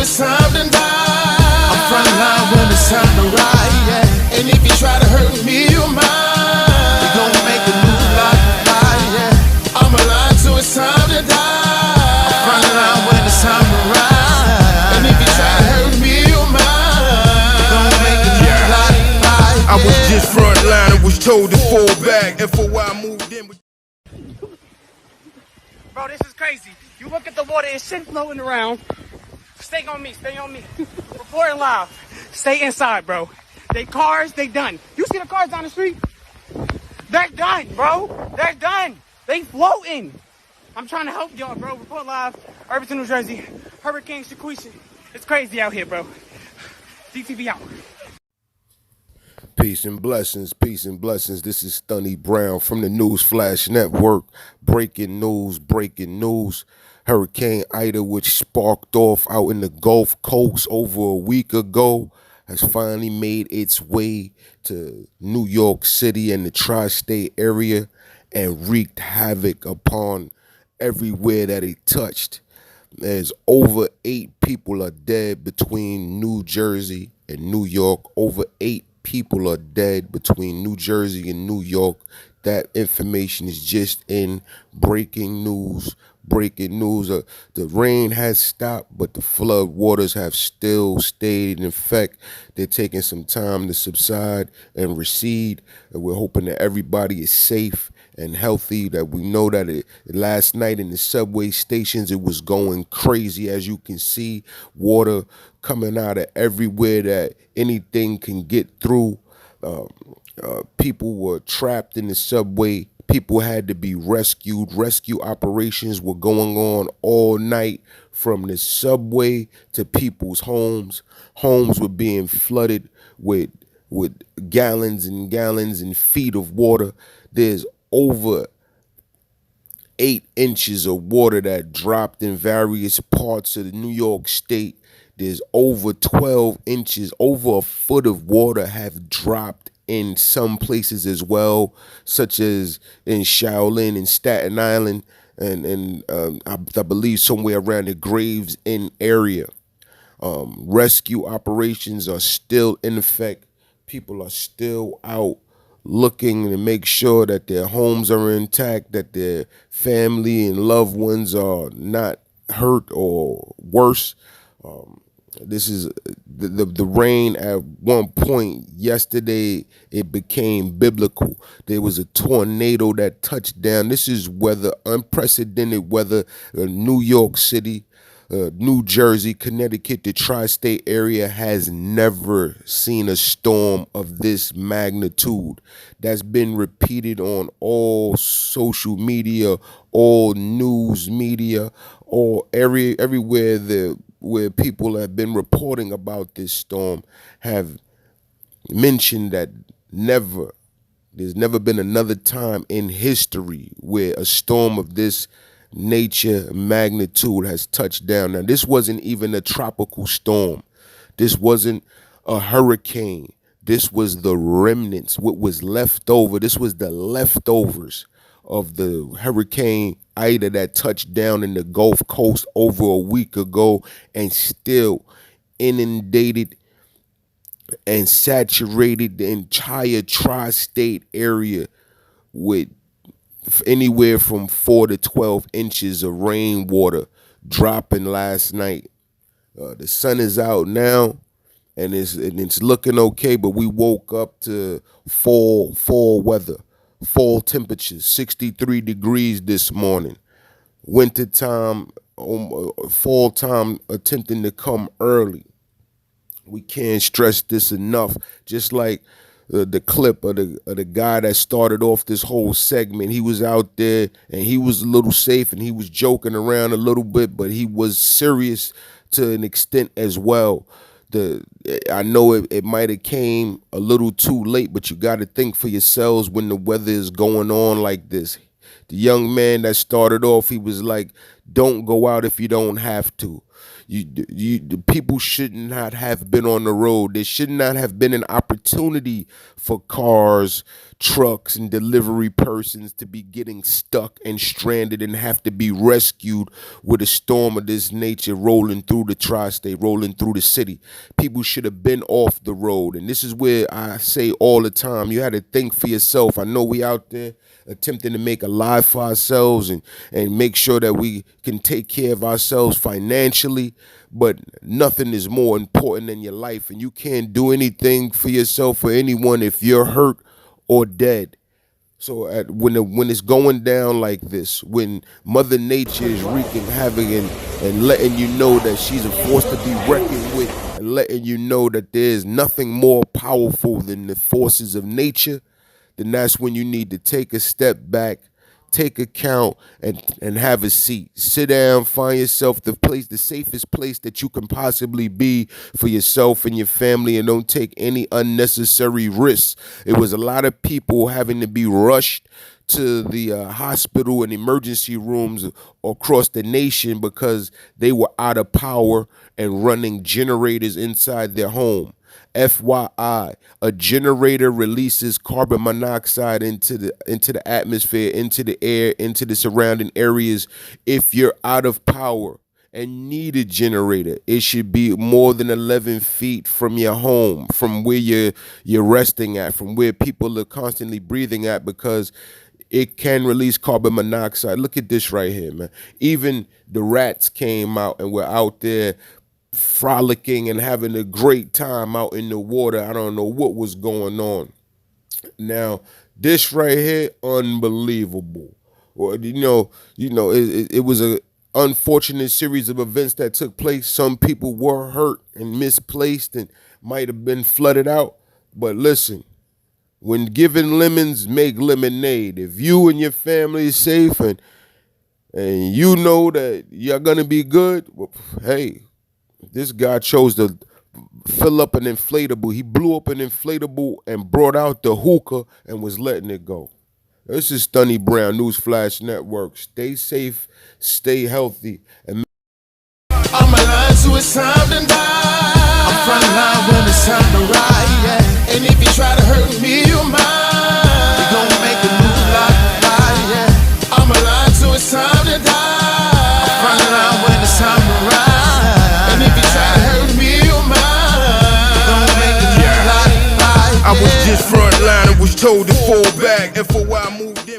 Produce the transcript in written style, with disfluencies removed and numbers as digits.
it's time to die. I'm front line when it's time to ride, yeah. And if you try to hurt me, you're mine. We gon' make a new life, yeah. I'm alive, so it's time to die. I'm front line when it's time to ride. And if you try to hurt me, you're mine. We gon' make a new life, yeah. I was just front line and was told to fall back. And for why I moved in. Bro, this is crazy. You look at the water, it's shit floating around. Stay on me, stay on me. Reporting live. Stay inside, bro. They cars, they done. You see the cars down the street? They're done, bro. They're done. They floating. I'm trying to help y'all, bro. Report live. Irvington, New Jersey. Hurricane Shaquisha. It's crazy out here, bro. DTV out. Peace and blessings, peace and blessings. This is Stunny Brown from the News Flash Network. Breaking news, breaking news. Hurricane Ida, which sparked off out in the Gulf Coast over a week ago, has finally made its way to New York City and the tri-state area and wreaked havoc upon everywhere that it touched. There's over 8 people are dead between New Jersey and New York. Over 8 people are dead between New Jersey and New York. That information is just in breaking news. Breaking news. The rain has stopped, but the flood waters have still stayed. In fact, they're taking some time to subside and recede. And we're hoping that everybody is safe and healthy. That we know that last night in the subway stations, it was going crazy. As you can see, water coming out of everywhere that anything can get through. People were trapped in the subway. People had to be rescued. Rescue operations were going on all night from the subway to people's homes. Homes were being flooded with gallons and gallons and feet of water. There's over 8 inches of water that dropped in various parts of the New York State. There's over 12 inches, over a foot of water have dropped in some places as well, such as in Shaolin and Staten Island, and I believe somewhere around the Graves Inn area. Rescue operations are still in effect. People are still out looking to make sure that their homes are intact, that their family and loved ones are not hurt or worse. This is the rain at one point yesterday, it became biblical. There was a tornado that touched down. This is weather, unprecedented weather. New York City, New Jersey, Connecticut, the tri-state area has never seen a storm of this magnitude. That's been repeated on all social media, all news media, all everywhere where people have been reporting about this storm have mentioned that there's never been another time in history where a storm of this nature magnitude has touched down. Now, this wasn't even a tropical storm. This wasn't a hurricane. This was the remnants, what was left over. This was the leftovers of the Hurricane Ida that touched down in the Gulf Coast over a week ago and still inundated and saturated the entire tri-state area with anywhere from 4 to 12 inches of rainwater dropping last night. The sun is out now, and it's looking okay, but we woke up to fall weather. Fall temperatures, 63 degrees this morning. Winter time, fall time attempting to come early. We can't stress this enough. Just like the clip of the guy that started off this whole segment. He was out there and he was a little safe and he was joking around a little bit, but he was serious to an extent as well. I know it might have came a little too late, but you got to think for yourselves when the weather is going on like this. The young man that started off, he was like, don't go out if you don't have to. The people should not have been on the road. There should not have been an opportunity for cars, trucks, and delivery persons to be getting stuck and stranded and have to be rescued with a storm of this nature rolling through the tri-state, rolling through the city. People should have been off the road. And this is where I say all the time, you had to think for yourself. I know we out there attempting to make a life for ourselves and make sure that we can take care of ourselves financially, but nothing is more important than your life, and you can't do anything for yourself or anyone if you're hurt or dead. So when it's going down like this, when Mother Nature is wreaking havoc and letting you know that she's a force to be reckoned with, and letting you know that there's nothing more powerful than the forces of nature, then that's when you need to take a step back, take account, and have a seat. Sit down, find yourself the safest place that you can possibly be for yourself and your family, and don't take any unnecessary risks. It was a lot of people having to be rushed to the hospital and emergency rooms across the nation because they were out of power and running generators inside their home. FYI, a generator releases carbon monoxide into the atmosphere, into the air, into the surrounding areas. If you're out of power and need a generator, it should be more than 11 feet from your home, from where you're resting at, from where people are constantly breathing at, because it can release carbon monoxide. Look at this right here, man. Even the rats came out and were out there frolicking and having a great time out in the water. I don't know what was going on. Now, this right here, unbelievable. Well, it was a unfortunate series of events that took place. Some people were hurt and misplaced and might have been flooded out. But listen, when given lemons, make lemonade. If you and your family is safe and you know that you're gonna be good, well, hey, this guy chose to fill up an inflatable. He blew up an inflatable and brought out the hookah and was letting it go. This is Stunny Brown, Newsflash Network. Stay safe, stay healthy, and I'm alive, so it's time to die. I'm frontline when it's time to ride, yeah. And if you try to hurt me, you're mine. We gon' make a new life, yeah. I'm alive, so it's time to die. I'm frontline when it's time to ride. And if you try to hurt me, you're mine. We gon' make a new life, yeah. I was just frontline and was told to fall back, and for why I moved in.